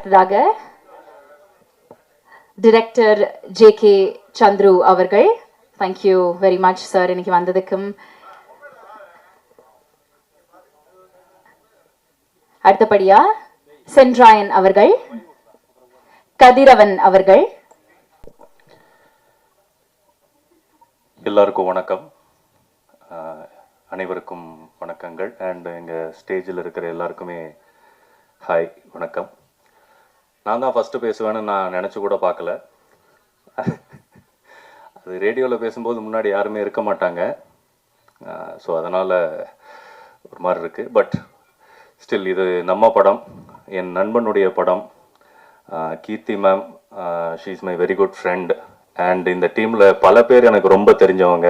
அடுத்ததாக director JK. Chandru அவர்கள். Thank you very much sir இன்னைக்கு வந்ததுக்கும். அடுத்தபடியா சென்றாயன் அவர்கள், கதிரவன் அவர்கள். எல்லாருக்கும் வணக்கம், அனைவருக்கும் வணக்கங்கள். அண்ட் எங்கள் ஸ்டேஜில் இருக்கிற எல்லாருக்குமே ஹாய், வணக்கம். நான் தான் ஃபஸ்ட்டு பேசுவேன்னு நான் நினச்சி கூட பார்க்கல. அது ரேடியோவில் பேசும்போது முன்னாடி யாருமே இருக்க மாட்டாங்க. ஸோ அதனால் ஒரு மாதிரி இருக்குது. பட் ஸ்டில் இது நம்ம படம், என் நண்பனுடைய படம். Keerthy ma'am, she is my very good friend. And இந்த டீமில் பல பேர் எனக்கு ரொம்ப தெரிஞ்சவங்க.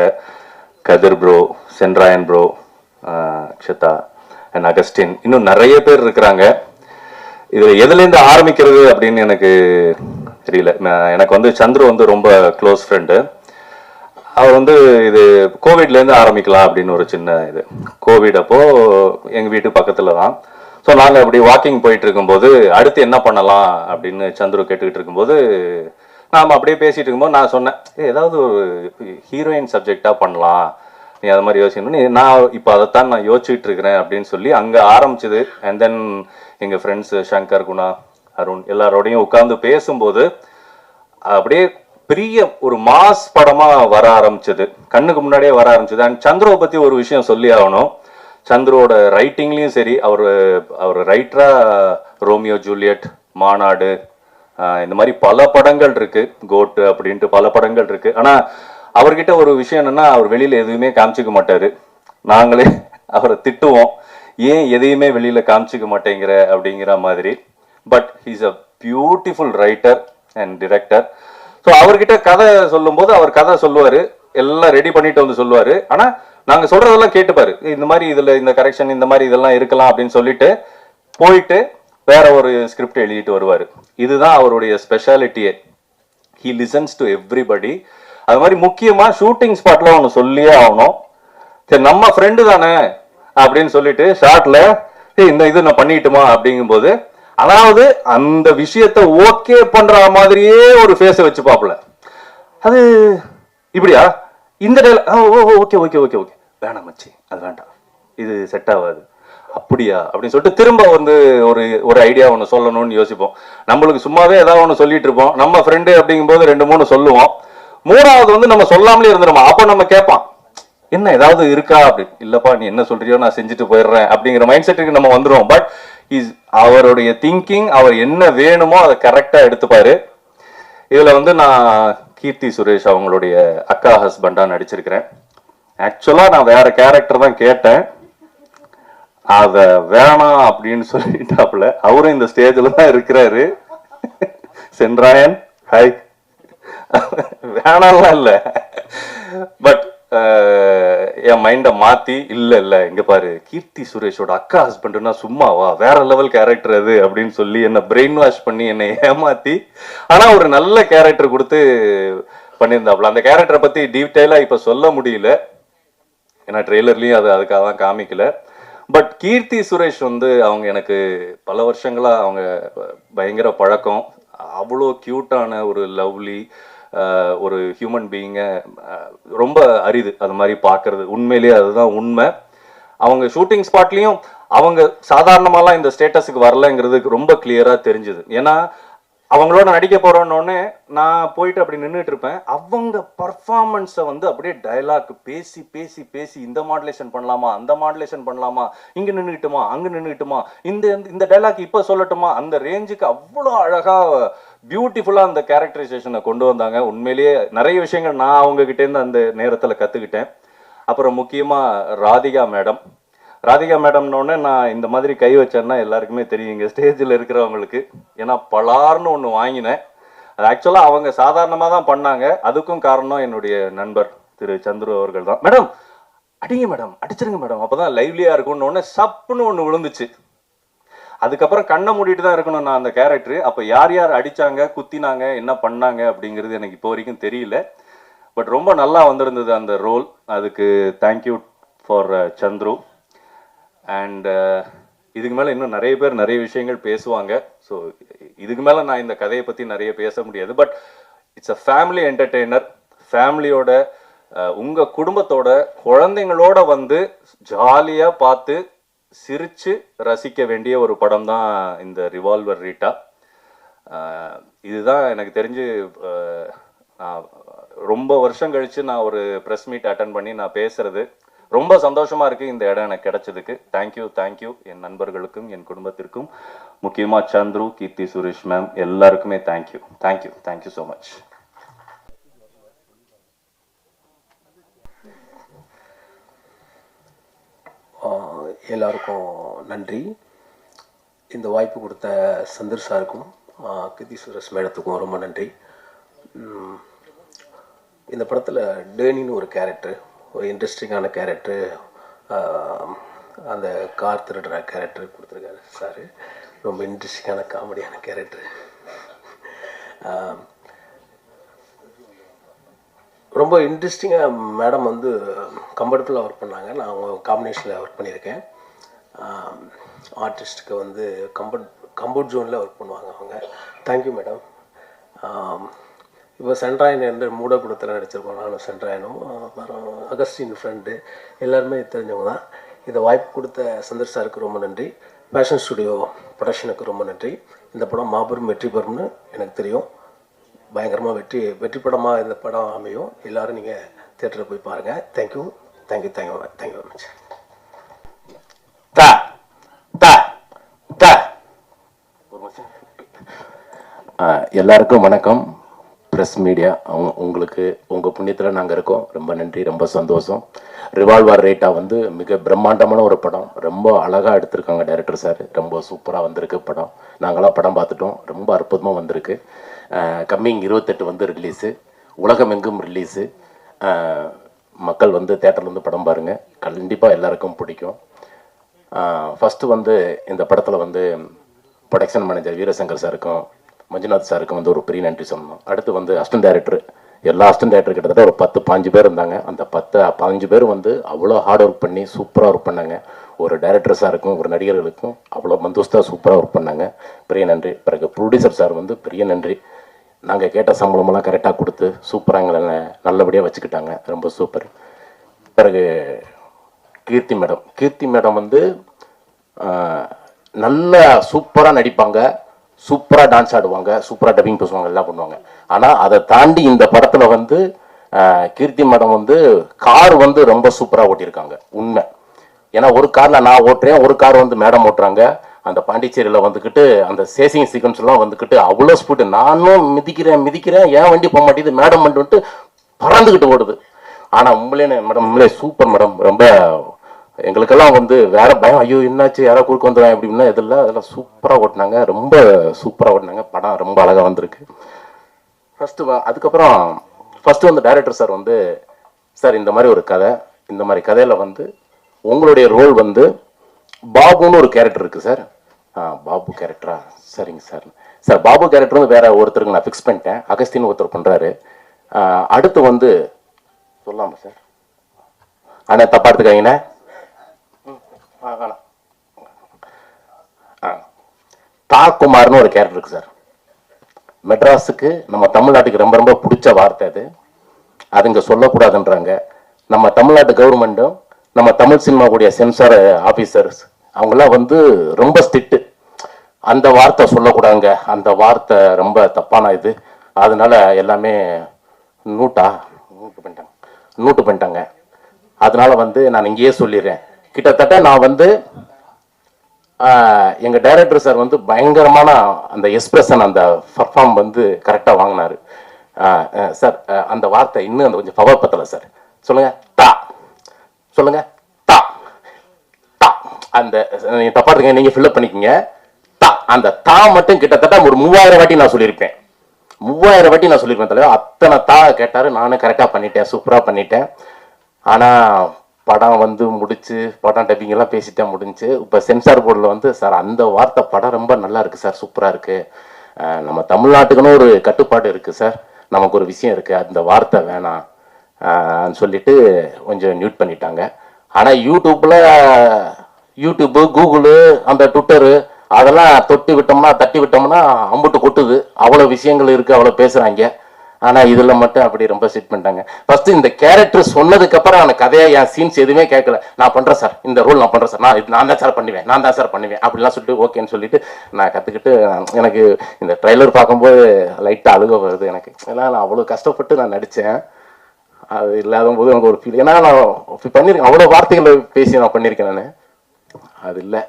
Kathir bro, Sendrayan bro, Akshata and Augustine, இன்னும் நிறைய பேர் இருக்கிறாங்க. இதில் எதுலேருந்து ஆரம்பிக்கிறது அப்படின்னு எனக்கு தெரியல. எனக்கு வந்து சந்துரு வந்து ரொம்ப க்ளோஸ் ஃப்ரெண்டு. அவர் வந்து இது கோவிட்லேருந்து ஆரம்பிக்கலாம் அப்படின்னு ஒரு சின்ன இது. கோவிட் அப்போது எங்கள் வீட்டு பக்கத்தில் தான். ஸோ நாங்கள் அப்படி வாக்கிங் போயிட்டு இருக்கும்போது அடுத்து என்ன பண்ணலாம் அப்படின்னு சந்துரு கேட்டுக்கிட்டு இருக்கும்போது நாம் அப்படியே பேசிகிட்டு இருக்கும்போது நான் சொன்னேன், ஏதாவது ஒரு ஹீரோயின் சப்ஜெக்டாக பண்ணலாம், நீ அது மாதிரி யோசிக்கணும், நான் இப்போ அதைத்தான் நான் யோசிச்சுட்டு இருக்கிறேன் அப்படின்னு சொல்லி அங்கே ஆரம்பிச்சது. அண்ட் தென் எங்கள் ஃப்ரெண்ட்ஸு சங்கர், குணா, அருண் எல்லாரோடையும் உட்காந்து பேசும்போது அப்படியே பெரிய ஒரு மாஸ் படமாக வர ஆரம்பிச்சது, கண்ணுக்கு முன்னாடியே வர ஆரம்பிச்சது. அண்ட் சந்துருவை பற்றி ஒரு விஷயம் சொல்லி ஆகணும். சந்துருவோட ரைட்டிங்லேயும் சரி, அவர் ரைட்டராக ரோமியோ ஜூலியட், மாநாடு, இந்த மாதிரி பல படங்கள் இருக்கு, கோட்டு அப்படின்ட்டு பல படங்கள் இருக்கு. ஆனால் அவர்கிட்ட ஒரு விஷயம் என்னன்னா, அவர் வெளியில் எதுவுமே காமிச்சிக்க மாட்டார். நாங்களே அவரை திட்டுவோம், ஏன் எதையுமே வெளியில் காமிச்சிக்க மாட்டேங்கிற அப்படிங்கிற மாதிரி. But he's a beautiful writer and director. So அவர்கிட்ட கதை சொல்லும்போது அவர் கதை சொல்லுவார், எல்லாம் ரெடி பண்ணிட்டு வந்து சொல்லுவார். ஆனால் நாங்கள் சொல்கிறதெல்லாம் கேட்டுப்பார், இந்த மாதிரி இதில் இந்த கரெக்ஷன் இந்த மாதிரி இதெல்லாம் இருக்கலாம் அப்படின்னு சொல்லிட்டு போயிட்டு வேற ஒரு ஸ்கிரிப்ட் எழுதிட்டு வருவார். இதுதான் அவருடைய ஸ்பெஷாலிட்டியே. He listens to everybody. அது மாதிரி முக்கியமாக ஷூட்டிங் ஸ்பாட்ல ஒன்று சொல்லியே ஆகணும். சரி நம்ம ஃப்ரெண்டு தானே அப்படின்னு சொல்லிட்டு ஷார்ட்ல இந்த இது நான் பண்ணிட்டுமா அப்படிங்கும்போது, அதாவது அந்த விஷயத்த ஓகே பண்ற மாதிரியே ஒரு ஃபேஸை வச்சு பாப்பல. அது இப்படியா, இந்த ஓகே ஓகே ஓகே ஓகே வேணாம் மச்சி, அது வேண்டாம், இது செட் ஆகாது, அப்படியா அப்படின்னு சொல்லிட்டு திரும்ப வந்து ஒரு ஐடியா ஒன்று சொல்லணும்னு யோசிப்போம். நம்மளுக்கு சும்மாவே ஏதாவது ஒன்று சொல்லிட்டு இருப்போம். நம்ம ஃப்ரெண்டு அப்படிங்கும்போது 2-3 சொல்லுவோம். மூணாவது வந்து நம்ம சொல்லாமலே இருந்துருமா. அப்போ நம்ம கேட்பான், என்ன ஏதாவது இருக்கா அப்படி. இல்லப்பா நீ என்ன சொல்றியோ நான் செஞ்சுட்டு போயிடுறேன் அப்படிங்கிற மைண்ட் செட்டுக்கு நம்ம வந்துடுவோம். பட் அவருடைய திங்கிங், அவர் என்ன வேணுமோ அதை கரெக்டா எடுத்துப்பாரு. இதுல வந்து நான் கீர்த்தி சுரேஷ் அவங்களுடைய அக்கா ஹஸ்பண்டா நடிச்சிருக்கிறேன். ஆக்சுவலா நான் வேற கேரக்டர் தான் கேட்டேன், அத வேணாம் அப்படின்னு சொல்லிட்டாப்புல. அவரும் இந்த ஸ்டேஜ்ல தான் இருக்கிறாரு. சென்றாயன் ஹாய். வேணாம்லாம் இல்ல, பட் என் மைண்டை மாத்தி இல்ல இங்க பாரு, கீர்த்தி சுரேஷோட அக்கா ஹஸ்பண்ட்னா சும்மாவா, வேற லெவல் கேரக்டர் அது அப்படின்னு சொல்லி என்ன பிரெயின் வாஷ் பண்ணி என்னை ஏமாத்தி, ஆனா ஒரு நல்ல கேரக்டர் கொடுத்து பண்ணியிருந்தாப்புல. அந்த கேரக்டரை பத்தி டீட்டெயிலா இப்ப சொல்ல முடியல, ஏன்னா ட்ரெய்லர்லயும் அதுக்காக தான் காமிக்கல. பட் கீர்த்தி சுரேஷ் வந்து அவங்க எனக்கு பல வருஷங்களா அவங்க பயங்கர பழக்கம். அவ்வளோ கியூட்டான ஒரு லவ்லி ஒரு ஹியூமன் பீயிங்கை ரொம்ப அரிது அது மாதிரி பார்க்கறது. உண்மையிலேயே அதுதான் உண்மை. அவங்க ஷூட்டிங் ஸ்பாட்லேயும் அவங்க சாதாரணமாலாம் இந்த ஸ்டேட்டஸுக்கு வரலங்கிறது ரொம்ப கிளியராக தெரிஞ்சுது. ஏன்னா அவங்களோட நடிக்க போறோன்னொடனே நான் போயிட்டு அப்படி நின்றுட்டு இருப்பேன். அவங்க பர்ஃபார்மன்ஸை வந்து அப்படியே டைலாக் பேசி பேசி பேசி இந்த மாடுலேஷன் பண்ணலாமா, அந்த மாடுலேஷன் பண்ணலாமா, இங்கே நின்றுக்கிட்டுமா அங்கே நின்றுக்கிட்டுமா, இந்த டைலாக் இப்போ சொல்லட்டுமா, அந்த ரேஞ்சுக்கு அவ்வளோ அழகாக பியூட்டிஃபுல்லாக அந்த கேரக்டரைசேஷனை கொண்டு வந்தாங்க. உண்மையிலேயே நிறைய விஷயங்கள் நான் அவங்ககிட்டேருந்து அந்த நேரத்தில் கற்றுக்கிட்டேன். அப்புறம் முக்கியமாக ராதிகா மேடம்னோடனே நான் இந்த மாதிரி கை வச்சேன்னா எல்லாருக்குமே தெரியும் இங்கே ஸ்டேஜில் இருக்கிறவங்களுக்கு. ஏன்னா பலார்னு ஒன்று வாங்கினேன். அது ஆக்சுவலாக அவங்க சாதாரணமாக தான் பண்ணாங்க. அதுக்கும் காரணம் என்னுடைய நண்பர் திரு சந்துரு அவர்கள் தான். மேடம் அடிங்க மேடம், அடிச்சிருங்க மேடம், அப்போ தான் லைவ்லியாக இருக்கும்னு ஒன்று சப்புன்னு ஒன்று விழுந்துச்சு. அதுக்கப்புறம் கண்ணை மூடிட்டு தான் இருக்கணும் நான் அந்த கேரக்டர். அப்போ யார் யார் அடித்தாங்க, குத்தினாங்க, என்ன பண்ணாங்க அப்படிங்கிறது எனக்கு இப்போ வரைக்கும் தெரியல. பட் ரொம்ப நல்லா வந்திருந்தது அந்த ரோல். அதுக்கு தேங்க்யூ ஃபார் சந்துரு. அண்ட் இதுக்கு மேலே இன்னும் நிறைய பேர் நிறைய விஷயங்கள் பேசுவாங்க. ஸோ இதுக்கு மேலே நான் இந்த கதையை பற்றி நிறைய பேச முடியாது. But it's a family entertainer. ஃபேமிலியோட உங்கள் குடும்பத்தோட குழந்தைங்களோட வந்து ஜாலியாக பார்த்து சிரித்து ரசிக்க வேண்டிய ஒரு படம் தான் இந்த ரிவால்வர் ரீட்டா. இதுதான் எனக்கு தெரிஞ்சு ரொம்ப வருஷம் கழித்து நான் ஒரு ப்ரெஸ் மீட் அட்டன் பண்ணி நான் பேசுகிறது ரொம்ப சந்தோஷமாக இருக்குது. இந்த இடம் எனக்கு கிடைச்சதுக்கு தேங்க்யூ என் நண்பர்களுக்கும் என் குடும்பத்திற்கும், முக்கியமாக சந்துரு, கீர்த்தி சுரேஷ் மேம் எல்லாருக்குமே தேங்க்யூ ஸோ மச். எல்லாருக்கும் நன்றி. இந்த வாய்ப்பு கொடுத்த சந்தர் சாருக்கும் கீர்த்தி சுரேஷ் மேடத்துக்கும் ரொம்ப நன்றி. இந்த படத்தில் டேனின்னு ஒரு கேரக்டர், ஒரு இன்ட்ரெஸ்டிங்கான கேரக்டர், அந்த கார் திருடுற கேரக்டர் கொடுத்துருக்காரு சார். ரொம்ப இன்ட்ரெஸ்டிங்கான காமெடியான கேரக்டர். ரொம்ப இன்ட்ரெஸ்டிங்காக மேடம் வந்து கம்ஃபர்டபுளாக ஒர்க் பண்ணாங்க. நான் அவங்க காம்பினேஷனில் ஒர்க் பண்ணியிருக்கேன். ஆர்டிஸ்ட்டுக்கு வந்து கம்ஃபர்ட் ஜோனில் ஒர்க் பண்ணுவாங்க அவங்க. Thank you madam. இப்போ சென்ட்ராயன் என்று மூடக்குடத்தில் நடிச்சிருக்கோம். நானும் சென்ட்ராயனும், அப்புறம் அகஸ்டின் ஃப்ரெண்டு எல்லாருமே தெரிஞ்சவங்க தான். இதை வாய்ப்பு கொடுத்த சந்தர் சாருக்கு ரொம்ப நன்றி. ஃபேஷன் ஸ்டுடியோ ப்ரொடக்ஷனுக்கு ரொம்ப நன்றி. இந்த படம் மாபெரும் வெற்றி பெறும்னு எனக்கு தெரியும். பயங்கரமாக வெற்றி படமாக இந்த படம் அமையும். எல்லோரும் நீங்கள் தியேட்டரில் போய் பாருங்கள். Thank you very much. எல்லாருக்கும் வணக்கம். ப்ரெஸ் மீடியா உங்களுக்கு உங்கள் புண்ணியத்தில் நாங்கள் இருக்கோம். ரொம்ப நன்றி, ரொம்ப சந்தோஷம். ரிவால்வர் ரேட்டா வந்து மிக பிரம்மாண்டமான ஒரு படம். ரொம்ப அழகாக எடுத்திருக்காங்க டைரக்டர் சார். ரொம்ப சூப்பராக வந்திருக்கு படம். நாங்களாம் படம் பார்த்துட்டோம். ரொம்ப அற்புதமாக வந்திருக்கு. கம்மிங் 28 வந்து ரிலீஸு, உலகமெங்கும் ரிலீஸு. மக்கள் வந்து தேட்டரில் வந்து படம் பாருங்கள், கண்டிப்பாக எல்லாருக்கும் பிடிக்கும். ஃபஸ்ட்டு வந்து இந்த படத்தில் வந்து ப்ரொடக்ஷன் மேனேஜர் வீரசங்கர் சாருக்கும் மஞ்சுநாத் சாருக்கும் வந்து ஒரு பெரிய நன்றி சொல்லணும். அடுத்து வந்து அசிஸ்டன்ட் டைரக்டர், எல்லா அசிஸ்டன்ட் டைரக்டர் கிட்டத்தட்ட ஒரு 10-15 பேர் இருந்தாங்க. அந்த 10-15 பேர் வந்து அவ்வளோ ஹார்ட் ஒர்க் பண்ணி சூப்பராக ஒர்க் பண்ணாங்க. ஒரு டைரக்டர் சாருக்கும் ஒரு நடிகர்களுக்கும் அவ்வளோ மந்தோஸ்தாக சூப்பராக ஒர்க் பண்ணாங்க. பெரிய நன்றி. பிறகு ப்ரொடியூசர் சார் வந்து பெரிய நன்றி. நாங்கள் கேட்ட சம்பளமெல்லாம் கரெக்டாக கொடுத்து சூப்பராக எங்களை நல்லபடியாக வச்சுக்கிட்டாங்க. ரொம்ப சூப்பர். பிறகு கீர்த்தி மேடம் வந்து நல்லா சூப்பராக நடிப்பாங்க, சூப்பராக டான்ஸ் ஆடுவாங்க, சூப்பராக டப்பிங் பேசுவாங்க, எல்லாம் பண்ணுவாங்க. ஆனால் அதை தாண்டி இந்த படத்தில் வந்து கீர்த்தி மேடம் வந்து கார் வந்து ரொம்ப சூப்பராக ஓட்டியிருக்காங்க. உண்மை. ஏன்னா ஒரு காரில் நான் ஓட்டுறேன், ஒரு கார் வந்து மேடம் ஓட்டுறாங்க. அந்த பாண்டிச்சேரியில் வந்துக்கிட்டு அந்த சேசிங் சீக்வன்ஸ்லாம் வந்துக்கிட்டு அவ்வளோ ஸ்பீடு. நானும் மிதிக்கிறேன், ஏன் வண்டி போக மாட்டேங்குது, மேடம் வண்டி வந்துட்டு பறந்துக்கிட்டு ஓடுது. ஆனால் உண்மையிலே சூப்பர் மேடம். ரொம்ப எங்களுக்கெல்லாம் வந்து வேற பயம், ஐயோ என்னாச்சு, யாரோ குறுக்க வந்துடுவேன் அப்படின்னா அதெல்லாம் சூப்பராக ஓட்டினாங்க. ரொம்ப சூப்பராக ஓட்டினாங்க. படம் ரொம்ப அழகாக வந்திருக்கு. அதுக்கப்புறம் ஃபஸ்ட்டு வந்து டைரக்டர் சார் வந்து, சார் இந்த மாதிரி ஒரு கதை, இந்த மாதிரி கதையில் வந்து உங்களுடைய ரோல் வந்து பாபுன்னு ஒரு கேரக்டர் இருக்குது சார். பாபு கேரக்டரா? சரிங்க சார் பாபு கேரக்டர் வந்து வேற ஒருத்தருக்கு நான் ஃபிக்ஸ் பண்ணிட்டேன். அகஸ்தின்னு ஒருத்தர் பண்ணுறாரு. அடுத்து வந்து சொல்லாமா சார்? ஆனால் தப்பா எடுத்துக்காங்கண்ணே. தாக்குமார்னு ஒரு கேரக்டர் இருக்கு சார். மெட்ராஸுக்கு நம்ம தமிழ்நாட்டுக்கு ரொம்ப ரொம்ப பிடிச்ச வார்த்தை அது இங்கே சொல்லக்கூடாதுன்றாங்க. நம்ம தமிழ்நாட்டு கவர்மெண்ட்டும் நம்ம தமிழ் சினிமா கூடிய சென்சார் ஆஃபீஸர்ஸ் அவங்களாம் வந்து ரொம்ப ஸ்ட்ரிக்ட்டு. அந்த வார்த்தை சொல்லக்கூடாதுங்க, அந்த வார்த்தை ரொம்ப தப்பான இது. அதனால எல்லாமே நூட்டு பண்ணிட்டாங்க. அதனால வந்து நான் இங்கேயே சொல்லிடுறேன். கிட்டத்தட்ட நான் வந்து எங்கள் டைரக்டர் சார் வந்து பயங்கரமான அந்த எக்ஸ்பிரஷன், அந்த பர்ஃபார்ம் வந்து கரெக்டாக வாங்கினார் சார். அந்த வார்த்தை இன்னும் அந்த கொஞ்சம் பவர் பத்தலை சார். சொல்லுங்க தா. அந்த நீங்க தப்பா இருக்கீங்க, நீங்க ஃபில்அப் பண்ணிக்கங்க. தா, அந்த தா மட்டும் கிட்டத்தட்ட ஒரு 3000 வாட்டி நான் சொல்லியிருப்பேன். 3000 வாட்டி நான் சொல்லியிருப்பேன் தலைவர். அத்தனை தா கேட்டாரு. நானும் கரெக்டாக பண்ணிட்டேன், சூப்பராக பண்ணிட்டேன். ஆனால் படம் வந்து முடிச்சு, படம் டப்பிங் எல்லாம் பேசிட்டேன், முடிஞ்சு. இப்போ சென்சார் போர்டில் வந்து சார் அந்த வார்த்தை படம் ரொம்ப நல்லா இருக்கு சார், சூப்பராக இருக்கு. நம்ம தமிழ்நாட்டுக்குன்னு ஒரு கட்டுப்பாடு இருக்கு சார், நமக்கு ஒரு விஷயம் இருக்கு, அந்த வார்த்தை வேணாம் சொல்லிட்டு கொஞ்சம் மியூட் பண்ணிட்டாங்க. ஆனால் யூடியூப்பு, கூகுளு, அந்த ட்விட்டரு அதெல்லாம் தொட்டி விட்டோம்னா தட்டி விட்டோம்னா அம்புட்டு கொட்டுது. அவ்வளோ விஷயங்கள் இருக்குது, அவ்வளோ பேசுகிறாங்க. ஆனால் இதில் மட்டும் அப்படி ரொம்ப செட் பண்ணிட்டாங்க. ஃபஸ்ட்டு இந்த கேரக்டர் சொன்னதுக்கப்புறம் அந்த கதையை என் சீன்ஸ் எதுவுமே கேட்கல. நான் பண்ணுறேன் சார், இந்த ரோல் நான் பண்ணுறேன் சார், நான் தான் சார் பண்ணுவேன், நான் தான் சார் பண்ணுவேன் அப்படிலாம் சொல்லிட்டு ஓகேன்னு சொல்லிட்டு நான் கற்றுக்கிட்டு எனக்கு இந்த ட்ரைலர் பார்க்கும்போது லைட்டாக அழுக வருது எனக்கு. ஏன்னா நான் அவ்வளோ கஷ்டப்பட்டு நான் நடித்தேன். அது இல்லாத போது எனக்கு ஒரு ஃபீல். ஏன்னா நான் பண்ணியிருக்கேன், அவ்வளோ வார்த்தைகளை பேசி நான் பண்ணியிருக்கேன். நான் அது இல்லை,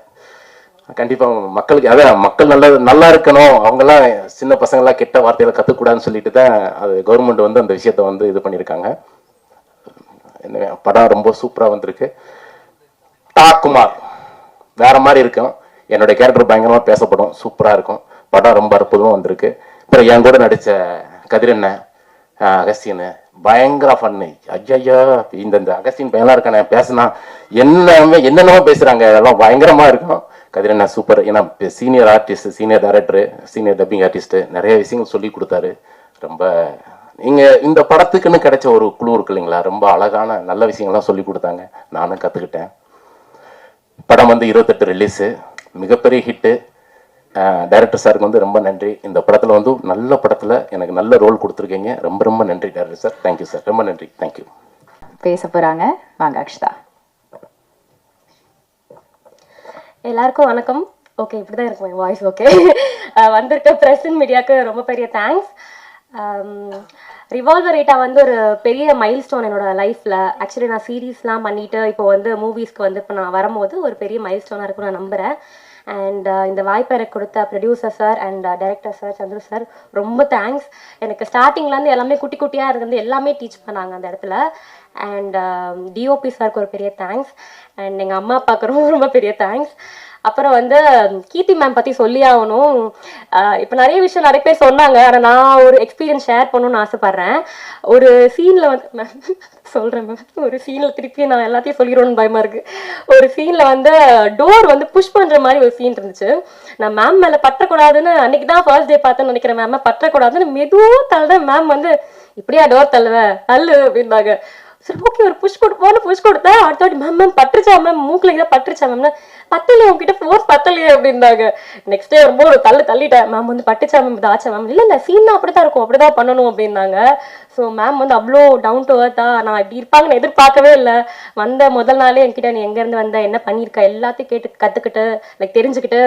கண்டிப்பாக மக்களுக்கு அதான் மக்கள் நல்லா இருக்கணும், அவங்கெல்லாம் சின்ன பசங்கள்லாம் கெட்ட வார்த்தைகளை கற்றுக்கூடாதுன்னு சொல்லிட்டு தான் அது கவர்மெண்ட் வந்து அந்த விஷயத்த வந்து இது பண்ணியிருக்காங்க. என்ன படம் ரொம்ப சூப்பராக வந்திருக்கு. டாக்குமார் வேற மாதிரி இருக்கும், என்னுடைய கேரக்டர் பயங்கரமாக பேசப்படும், சூப்பராக இருக்கும். படம் ரொம்ப அற்புதமாக வந்திருக்கு. அப்புறம் என் கூட நடித்த கதிரண்ணன், அகஸ்டின் பயங்கர ஃபன்னு. ஐயா இந்த அகஸ்டின் பையன்லாம் இருக்கானே பேசினா என்னென்னமோ பேசுகிறாங்க, அதெல்லாம் பயங்கரமாக இருக்கும். கதிரண்ணா சூப்பர். ஏன்னா senior artist, senior director, senior dubbing artist, நிறைய விஷயங்கள் சொல்லி கொடுத்தாரு. ரொம்ப நீங்கள் இந்த படத்துக்குன்னு கிடைச்ச ஒரு குழு இருக்கு இல்லைங்களா, ரொம்ப அழகான நல்ல விஷயங்கள்லாம் சொல்லி கொடுத்தாங்க, நானும் கற்றுக்கிட்டேன். படம் வந்து 28 ரிலீஸு, மிகப்பெரிய ஹிட்டு. டைரக்டர் சாருக்கு வந்து ரொம்ப நன்றி. இந்த படத்தில் வந்து நல்ல படத்தில் எனக்கு நல்ல ரோல் கொடுத்துருக்கீங்க, ரொம்ப ரொம்ப நன்றி டைரக்டர் சார். தேங்க்யூ சார், ரொம்ப நன்றி. தேங்க்யூ. பேச போகிறாங்க, வாங்க அக்ஷதா. எல்லாருக்கும் வணக்கம். ஓகே, இப்படி தான் இருக்கும் என் வாய்ஸ். ஓகே, வந்திருக்க ப்ரெஸ் அண்ட் மீடியாவுக்கு ரொம்ப பெரிய தேங்க்ஸ். ரிவால்வர் ரேட்டா வந்து ஒரு பெரிய மைல் ஸ்டோன் என்னோட லைஃப்பில். ஆக்சுவலி நான் சீரீஸ்லாம் பண்ணிவிட்டு இப்போ வந்து மூவிஸ்க்கு வந்து இப்போ நான் வரும்போது ஒரு பெரிய மைல் ஸ்டோனாக இருக்கும்னு நான் நம்புகிறேன். அண்ட் இந்த வாய்ப்பை எனக்கு கொடுத்த producer sir and director sir Chandru sir ரொம்ப தேங்க்ஸ். எனக்கு ஸ்டார்டிங்லேருந்து எல்லாமே குட்டி குட்டியாக இருந்து எல்லாமே டீச் பண்ணாங்க அந்த இடத்துல. அண்ட் டிஓபி சாருக்கு ஒரு பெரிய தேங்க்ஸ். அண்ட் எங்கள் அம்மா அப்பாவுக்கு ரொம்ப ரொம்ப பெரிய தேங்க்ஸ். அப்புறம் வந்து கீர்த்தி மேம் பற்றி சொல்லி ஆகணும். இப்போ நிறைய விஷயம் நிறைய பேர் சொன்னாங்க, ஆனால் நான் ஒரு எக்ஸ்பீரியன்ஸ் ஷேர் பண்ணணும்னு ஆசைப்பட்றேன். ஒரு சீனில் வந்து மேம் சொல்கிறேன் மேம், ஒரு சீனில் திருப்பி நான் எல்லாத்தையும் சொல்லிடுவோன்னு பயமாக இருக்குது. ஒரு சீனில் வந்து டோர் வந்து புஷ் பண்ணுற மாதிரி ஒரு சீன் இருந்துச்சு. நான் மேம் மேலே பற்றக்கூடாதுன்னு அன்றைக்கி தான் ஃபர்ஸ்ட் டே பார்த்தேன்னு நினைக்கிறேன். மேம் பற்றக்கூடாதுன்னு மெதுவாக தள்ளுறேன். மேம் வந்து இப்படியா டோர் தள்ளுவேன் தள்ளு அப்படின்னாங்க. சரி ஓகே, ஒரு புஷ் கொடுத்தேன். அடுத்த வாட்டி மேம் பட்டுருச்சா மேம், மூக்கில் இதாக பட்டுருச்சா மேம்னா பத்தலையே, உங்ககிட்ட ஃபோர்ஸ் பத்தலையே அப்படின்னாங்க. நெக்ஸ்ட் டே வரும்போது ஒரு தள்ளிட்டேன். மேம் வந்து பட்டுச்சா மேம், இது ஆச்சா மேம், இல்லை சீன்னா அப்படி தான் இருக்கும், அப்படி தான் பண்ணணும் அப்படின்னாங்க. ஸோ மேம் வந்து அவ்வளோ டவுன் டு அர்த்தா, நான் இப்படி இருப்பாங்கன்னு எதிர்பார்க்கவே இல்லை. வந்த முதல் நாளே என்கிட்ட நீ எங்கேருந்து வந்த, என்ன பண்ணியிருக்க எல்லாத்தையும் கேட்டு கற்றுக்கிட்டு தெரிஞ்சுக்கிட்டு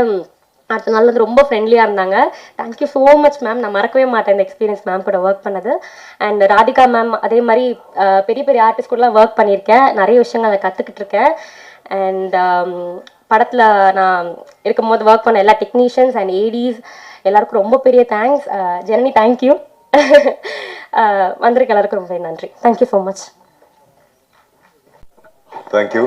அடுத்த நாள் வந்து ரொம்ப ஃப்ரெண்ட்லியாக இருந்தாங்க. Thank you so much ma'am. நான் மறக்கவே மாட்டேன் இந்த எக்ஸ்பீரியன்ஸ் மேம் கூட ஒர்க் பண்ணது. அண்ட் ராதிகா மேம் அதே மாதிரி பெரிய பெரிய ஆர்டிஸ்ட் கூடலாம் ஒர்க் பண்ணியிருக்கேன், நிறைய விஷயங்கள் அதை கற்றுக்கிட்டு இருக்கேன். அண்ட் படத்தில் நான் இருக்கும்போது ஒர்க் பண்ண எல்லா டெக்னீஷியன்ஸ் அண்ட் ஏடிஸ் எல்லாருக்கும் ரொம்ப பெரிய தேங்க்ஸ். ஜெனனி தேங்க்யூ. வந்திருக்க எல்லாருக்கும் ரொம்ப நன்றி. Thank you so much. தேங்க்யூ.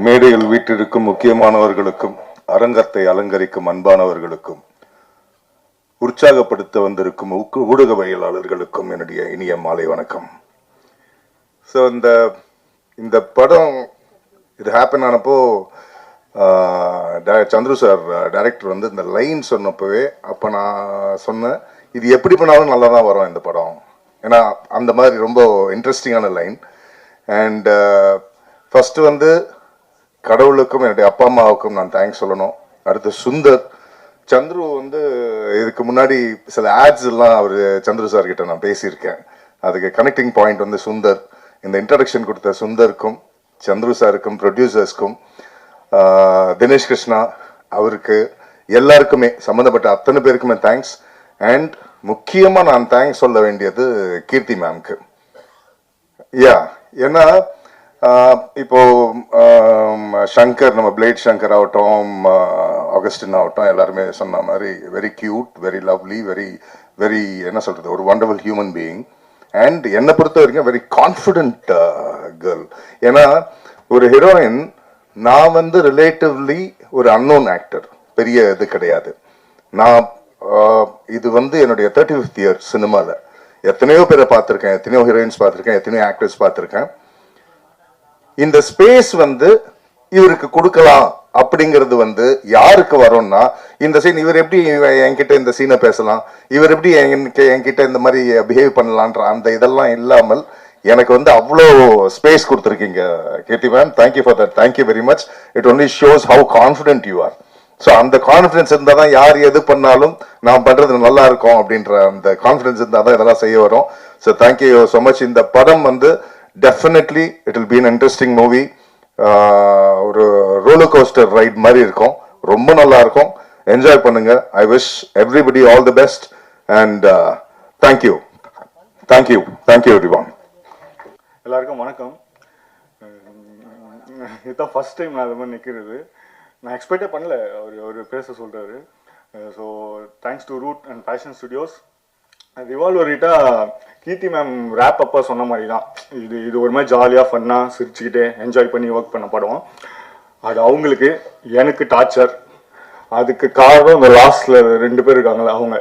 மேடையில் வீட்டிற்கும் முக்கியமானவர்களுக்கும் அரங்கத்தை அலங்கரிக்கும் அன்பானவர்களுக்கும் உற்சாகப்படுத்த வந்திருக்கும் ஊடகவியலாளர்களுக்கும் என்னுடைய இனிய மாலை வணக்கம். ஸோ இந்த படம் இது ஹேப்பன் ஆனப்போ சந்துரு சார் டைரக்டர் வந்து இந்த லைன் சொன்னப்பவே அப்போ நான் சொன்னேன், இது எப்படி பண்ணாலும் நல்லா தான் வரும் இந்த படம். ஏன்னா அந்த மாதிரி ரொம்ப இன்ட்ரெஸ்டிங்கான லைன். அண்ட் ஃபஸ்ட்டு வந்து கடவுளுக்கும் என்னுடைய அப்பா அம்மாவுக்கும் நான் தேங்க்ஸ் சொல்லணும். அடுத்து சுந்தர் சந்துரு வந்து இதுக்கு முன்னாடி சில ஆட்ஸ் எல்லாம் அவர் சந்துரு சார் கிட்ட நான் பேசியிருக்கேன். அதுக்கு கனெக்டிங் பாயிண்ட் வந்து சுந்தர். இந்த இன்ட்ரடக்ஷன் கொடுத்த சுந்தருக்கும் சந்துரு சாருக்கும் ப்ரொடியூசர்ஸ்க்கும் தினேஷ் கிருஷ்ணா அவருக்கு எல்லாருக்குமே சம்மந்தப்பட்ட அத்தனை பேருக்குமே தேங்க்ஸ். அண்ட் முக்கியமாக நான் தேங்க்ஸ் சொல்ல வேண்டியது கீர்த்தி மேம்க்கு. ஏன்னா இப்போ சங்கர், நம்ம பிளேட் சங்கர் ஆகட்டும், ஆகஸ்டின் ஆகட்டும், எல்லாருமே சொன்ன மாதிரி very cute, very lovely, very என்ன சொல்றது, ஒரு வண்டர்ஃபுல் ஹியூமன் பீயிங். அண்ட் என்னை பொறுத்த வரைக்கும் வெரி கான்ஃபிடென்ட் கேர்ள். ஏன்னா ஒரு ஹீரோயின், நான் வந்து ரிலேட்டிவ்லி ஒரு அன்னோன் ஆக்டர், பெரிய இது கிடையாது. நான் இது வந்து என்னுடைய 35th இயர் சினிமாவில் எத்தனையோ பேரை பார்த்துருக்கேன், எத்தனையோ ஹீரோயின்ஸ் பார்த்துருக்கேன், எத்தனையோ ஆக்டர்ஸ் பார்த்துருக்கேன். இந்த ஸ்பேஸ் வந்து இவருக்கு கொடுக்கலாம் அப்படிங்கிறது வந்து யாருக்கு வரும்னா, இந்த சீன் இவர் எப்படி என்கிட்ட இந்த சீனை பேசலாம், இவர் எப்படி என்கிட்ட இந்த மாதிரி பிஹேவ் பண்ணலான்ற அந்த இதெல்லாம் இல்லாமல் எனக்கு வந்து அவ்வளோ ஸ்பேஸ் கொடுத்துருக்கீங்க Keerthy ma'am. Thank you for that. Thank you very much. It only shows how confident you are. So அந்த கான்ஃபிடன்ஸ் இருந்தால் தான் யார் எது பண்ணாலும் நாம் பண்ணுறது நல்லா இருக்கும் அப்படின்ற அந்த கான்ஃபிடன்ஸ் இருந்தால் தான் இதெல்லாம் செய்ய வரும். So thank you so much. இந்த படம் வந்து definitely it will be an interesting movie. ஒரு ரோலர் கோஸ்டர் ரைட் மாதிரி இருக்கும், ரொம்ப நல்லா இருக்கும். என்ஜாய் பண்ணுங்க. I wish everybody all the best and thank you thank you thank you everyone. எல்லாருக்கும் வணக்கம். இதுதான் ஃபர்ஸ்ட் டைம் நான் அது மாதிரி நிற்கிறது. நான் எக்ஸ்பெக்டே பண்ணல அவர் பேச சொல்கிறாரு. So thanks to Root and Passion Studios. Revolver Rita Keerthi ma'am ரேப் அப்பா சொன்ன மாதிரி தான், இது ஒரு மாதிரி ஜாலியாக ஃபன்னாக சிரிச்சுக்கிட்டே என்ஜாய் பண்ணி ஒர்க் பண்ண படம். அது அவங்களுக்கு, எனக்கு டார்ச்சர். அதுக்கு காரணம் இந்த லாஸ்ட்ல 2 பேர் இருக்காங்களே அவங்க.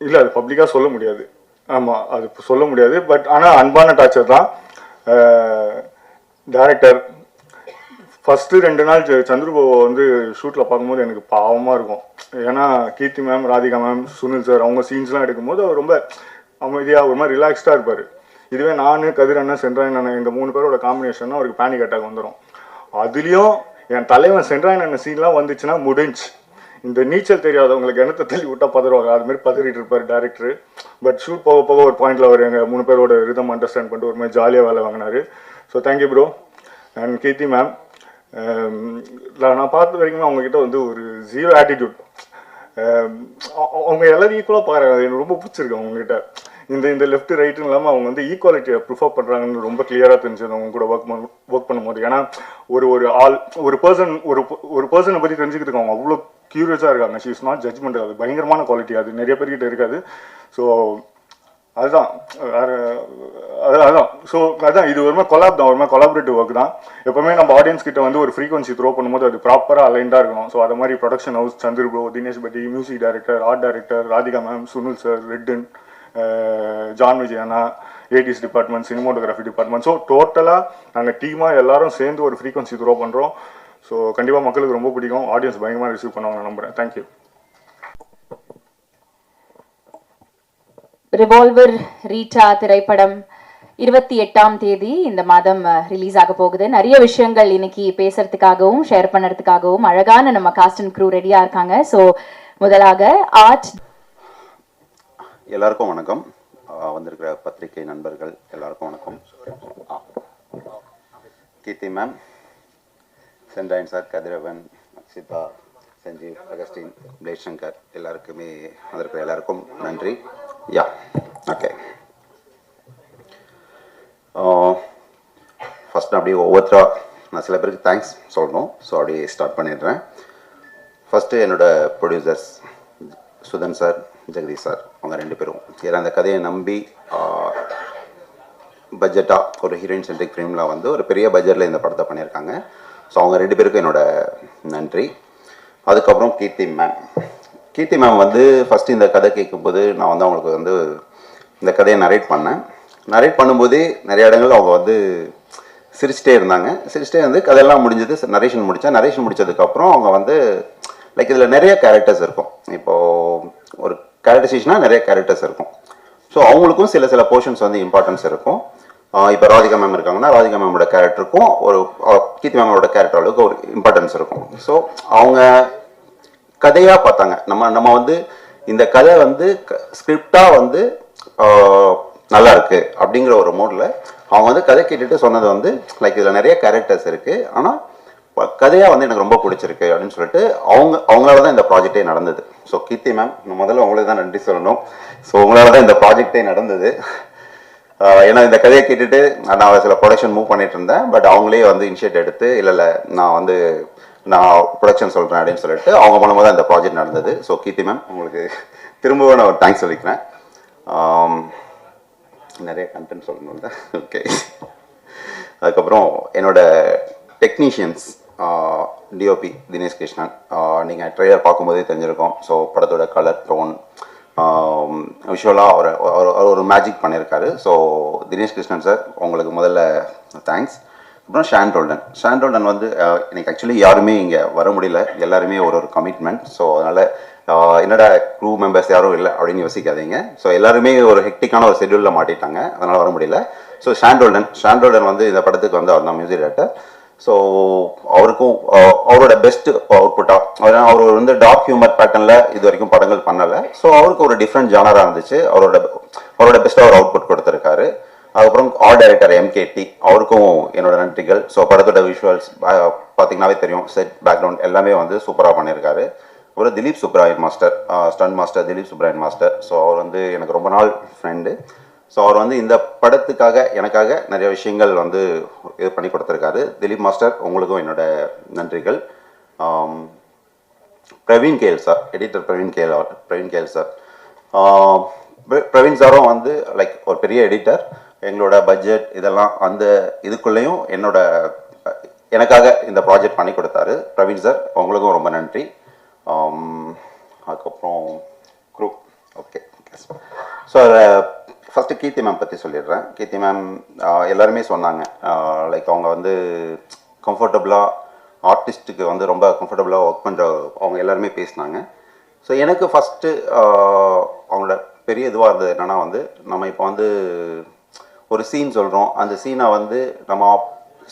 இல்லை அது பப்ளிக்காக சொல்ல முடியாது. ஆமாம் அது சொல்ல முடியாது. பட் ஆனால் அன்பான டார்ச்சர் தான். டைரக்டர் ஃபஸ்ட்டு 2 நாள் சந்திரபாபு வந்து ஷூட்டில் பார்க்கும்போது எனக்கு பாவமாக இருக்கும். ஏன்னா Keerthy ma'am, Radhika ma'am, Sunil sir அவங்க சீன்ஸ்லாம் எடுக்கும்போது அவர் ரொம்ப அமைதியாக ஒரு மாதிரி ரிலாக்ஸ்டாக இருப்பார். இதுவே நான், கதிர் அண்ணன், சென்ட்ராயன் அண்ணன் இந்த 3 பேரோட காம்பினேஷன் அவருக்கு பேனிக் அட்டாக் வந்துடும். அதுலேயும் என் தலைவன் சென்ட்ராயன் அண்ணன் சீன்லாம் வந்துச்சுன்னா முடிஞ்சு. இந்த நீச்சல் தெரியாதவங்களுக்கு கிணத்தை தள்ளி விட்டா பதறுவாங்க, அதுமாரி பதறிட்டு இருப்பார் டேரக்டர். பட் ஷூட் போக போக ஒரு பாயிண்டில் அவர் எங்கள் 3 பேரோட ரிதம் அண்டர்ஸ்டாண்ட் பண்ணிட்டு ஒரு மாதிரி ஜாலியாக வேலை வாங்கினார். So thank you bro. And Keerthi ma'am, நான் பார்த்த வரைக்குமே அவங்கக்கிட்ட வந்து ஒரு 0 ஆட்டிடியூட். அவங்க எல்லாரும் ஈக்குவலாக பார்க்குறாங்க. அது எனக்கு ரொம்ப பிடிச்சிருக்கு அவங்ககிட்ட. இந்த லெஃப்ட் ரைட்டுன்னு இல்லாமல் அவங்க வந்து ஈக்குவாலிட்டியை ப்ரிஃபர் பண்ணுறாங்கன்னு ரொம்ப கிளியராக தெரிஞ்சது அவங்க கூட ஒர்க் பண்ணும்போது. ஏன்னா ஒரு பர்சனை பற்றி தெரிஞ்சுக்கிறதுக்கு அவங்க அவ்வளோ க்யூரியஸாக இருக்காங்க. She is not judgement. அது பயங்கரமான குவாலிட்டி, அது நிறைய பேர்கிட்ட இருக்காது. ஸோ அதுதான் ஸோ அதுதான் இது ஒரு மாதிரி கொலாப் தான், ஒரு மாதிரி கொலாபரேட்டிவ் ஒர்க் தான். எப்போவுமே நம்ம ஆடியன்ஸ் கிட்ட வந்து ஒரு ஃப்ரீக்வன்சி த்ரோ பண்ணும்போது அது ப்ராப்பராக அலைண்டாக இருக்கணும். ஸோ அது மாதிரி production house, Chandra bro, Dinesh buddy, music director, art director, Radhika ma'am, Sunil sir, ரெட்டன், ஜான் விஜயனா, ADs department, cinematography department. So டோட்டலாக நாங்கள் டீமாக எல்லாரும் சேர்ந்து ஒரு ஃப்ரீக்வன்சி த்ரோ பண்ணுறோம். ஸோ கண்டிப்பாக மக்களுக்கு ரொம்ப பிடிக்கும். ஆடியன்ஸ் பயங்கரமாக ரிசீவ் பண்ணுவாங்க நான் நம்புகிறேன். தேங்க்யூ. ரிவால்வர் ரீட்டா திரைப்படம் 28ஆம் தேதி இந்த மாதம் ரிலீஸ் ஆக போகுது. நிறைய விஷயங்கள் இன்னைக்கு பேசுறதுக்காகவும் ஷேர் பண்ணுறதுக்காகவும் அழகான நம்ம காஸ்ட் அண்ட் க்ரூ ரெடியா இருக்காங்க. ஸோ முதலாக ஆர்ட். எல்லாருக்கும் வணக்கம். வந்திருக்கிற பத்திரிகை நண்பர்கள் எல்லாருக்கும் வணக்கம். கீர்த்தி மேம், சென்ட்ராயன் சார், கதிரவன், அக்ஷிதா, சஞ்சீவ், அகஸ்டின், பிளேட் சங்கர் எல்லாருக்குமே வந்திருக்கிற எல்லாருக்கும் நன்றி. Yeah okay. ஃபஸ்ட் அப்படியே ஒவ்வொருத்தரா நான் சில பேருக்கு தேங்க்ஸ் சொல்லணும். ஸோ அப்படியே ஸ்டார்ட் பண்ணிடுறேன். ஃபஸ்ட்டு என்னோடய producers Sudhan sir, Jagadish sir, அவங்க 2 பேரும் ஏன்னா அந்த கதையை நம்பி பட்ஜெட்டாக ஒரு ஹீரோயின் சென்ட்ரிக் ஃபிலிமில் வந்து ஒரு பெரிய பட்ஜெட்டில் இந்த படத்தை பண்ணியிருக்காங்க. ஸோ அவங்க 2 பேருக்கும் என்னோடய நன்றி. அதுக்கப்புறம் கீர்த்தி மேம் வந்து ஃபஸ்ட்டு இந்த கதை கேட்கும்போது நான் வந்து அவங்களுக்கு வந்து இந்த கதையை நரேட் பண்ணும்போதே நிறைய இடங்கள் அவங்க வந்து சிரிச்சிட்டே இருந்தாங்க. சிரிச்சிட்டே வந்து கதையெல்லாம் முடிஞ்சது. நரேஷன் முடித்ததுக்கப்புறம் அவங்க வந்து லைக் இதில் நிறைய கேரக்டர்ஸ் இருக்கும். இப்போது ஒரு கேரக்டரைசேஷனாக நிறைய கேரக்டர்ஸ் இருக்கும். ஸோ அவங்களுக்கும் சில போர்ஷன்ஸ் வந்து இம்பார்ட்டன்ஸ் இருக்கும். இப்போ ராதிகா மேம் இருக்காங்கன்னா ராதிகா மேமோட கேரக்டருக்கும் ஒரு கீர்த்தி மேமோட கேரக்டர் அளவுக்கு ஒரு இம்பார்ட்டன்ஸ் இருக்கும். ஸோ அவங்க கதையாக பார்த்தாங்க. நம்ம வந்து இந்த கதை வந்து ஸ்கிரிப்டாக வந்து நல்லா இருக்கு அப்படிங்கிற ஒரு மோடில் அவங்க வந்து கதை கேட்டுட்டு சொன்னது வந்து லைக் இதில் நிறைய கேரக்டர்ஸ் இருக்குது, ஆனால் கதையாக வந்து எனக்கு ரொம்ப பிடிச்சிருக்கு அப்படின்னு சொல்லிட்டு அவங்களால தான் இந்த ப்ராஜெக்டே நடந்தது. ஸோ கீர்த்தி மேம், முதல்ல உங்களுக்கு தான் நன்றி சொல்லணும். ஸோ உங்களால தான் இந்த ப்ராஜெக்டே நடந்தது. ஏன்னா இந்த கதையை கேட்டுட்டு நான் சில ப்ரொடக்ஷன் மூவ் பண்ணிட்டு இருந்தேன். பட் அவங்களே வந்து இனிஷியேட் எடுத்து இல்லை நான் ப்ரொடக்ஷன் சொல்கிறேன் அப்படின்னு சொல்லிட்டு அவங்க மூலமாக தான் இந்த ப்ராஜெக்ட் நடந்தது. ஸோ கீர்த்தி மேம், உங்களுக்கு திரும்பவும் நான் ஒரு தேங்க்ஸ் சொல்லிக்கிறேன். நிறைய கண்டென்ட் சொல்லணும்ல. ஓகே. அதுக்கப்புறம் என்னோட டெக்னீஷியன்ஸ் டிஓபி தினேஷ் கிருஷ்ணன், நீங்கள் ட்ரெய்லர் பார்க்கும்போதே தெரிஞ்சிருக்கோம். ஸோ படத்தோட கலர் டோன் விஷுவலாக அவர் ஒரு மேஜிக் பண்ணியிருக்காரு. ஸோ தினேஷ் கிருஷ்ணன் சார், உங்களுக்கு முதல்ல தேங்க்ஸ். அப்புறம் ஷாண்டோல்டன் வந்து எனக்கு ஆக்சுவலி யாருமே இங்கே வர முடியல, எல்லாருமே ஒரு கமிட்மெண்ட். ஸோ அதனால் என்னோட க்ரூ மெம்பர்ஸ் யாரும் இல்லை அப்படின்னு யோசிக்காதீங்க. ஸோ எல்லாருமே ஒரு ஹெக்டிக்கான ஒரு ஷெட்யூலில் மாட்டிட்டாங்க, அதனால் வர முடியல. ஸோ ஷாண்டோல்டன் வந்து இந்த படத்துக்கு வந்து அவர் தான் மியூசிக் டைரக்டர். ஸோ அவருக்கும் அவரோட பெஸ்ட் அவுட்புட்டாக அவர் வந்து டார்க் ஹியூமர் பேட்டர்னில் இது வரைக்கும் படங்கள் பண்ணலை. ஸோ அவருக்கு ஒரு டிஃப்ரெண்ட் ஜானராக இருந்துச்சு. அவரோட பெஸ்ட்டாக ஒரு அவுட்புட் கொடுத்துருக்காரு. அதுக்கப்புறம் ஆர்ட் டைரக்டர் எம்கேடி, அவருக்கும் என்னோட நன்றிகள். ஸோ படத்தோட விஷுவல்ஸ் பார்த்தீங்கன்னாவே தெரியும், செட் பேக்ரவுண்ட் எல்லாமே வந்து சூப்பராக பண்ணியிருக்காரு. அப்புறம் Dileep Subbarayan master, stunt master Dileep Subbarayan master. So அவர் வந்து எனக்கு ரொம்ப நாள் ஃப்ரெண்டு. ஸோ அவர் வந்து இந்த படத்துக்காக எனக்காக நிறைய விஷயங்கள் வந்து இது பண்ணி கொடுத்துருக்காரு. திலீப் மாஸ்டர், உங்களுக்கும் என்னோட நன்றிகள். Praveen KL sir, editor Praveen KL sir. Praveen சாரும் வந்து லைக் ஒரு பெரிய எடிட்டர். எங்களோட பட்ஜெட் இதெல்லாம் அந்த இதுக்குள்ளேயும் எனக்காக இந்த ப்ராஜெக்ட் பண்ணி கொடுத்தாரு. பிரவீன் சார், உங்களுக்கும் ரொம்ப நன்றி. அதுக்கப்புறம் குரூ, ஓகே. ஸோ ஃபஸ்ட்டு கீர்த்தி மேம் பற்றி சொல்லிடுறேன். கீர்த்தி மேம் எல்லாருமே சொன்னாங்க, லைக் அவங்க வந்து கம்ஃபர்டபுளாக ஆர்டிஸ்ட்டுக்கு வந்து ரொம்ப கம்ஃபர்டபுளாக ஒர்க் பண்ணுற அவங்க எல்லாருமே பேசினாங்க. ஸோ எனக்கு ஃபஸ்ட்டு அவங்களோட பெரிய இதுவாக இருந்தது என்னென்னா வந்து, நம்ம இப்போ வந்து ஒரு சீன் சொல்கிறோம், அந்த சீனை வந்து நம்ம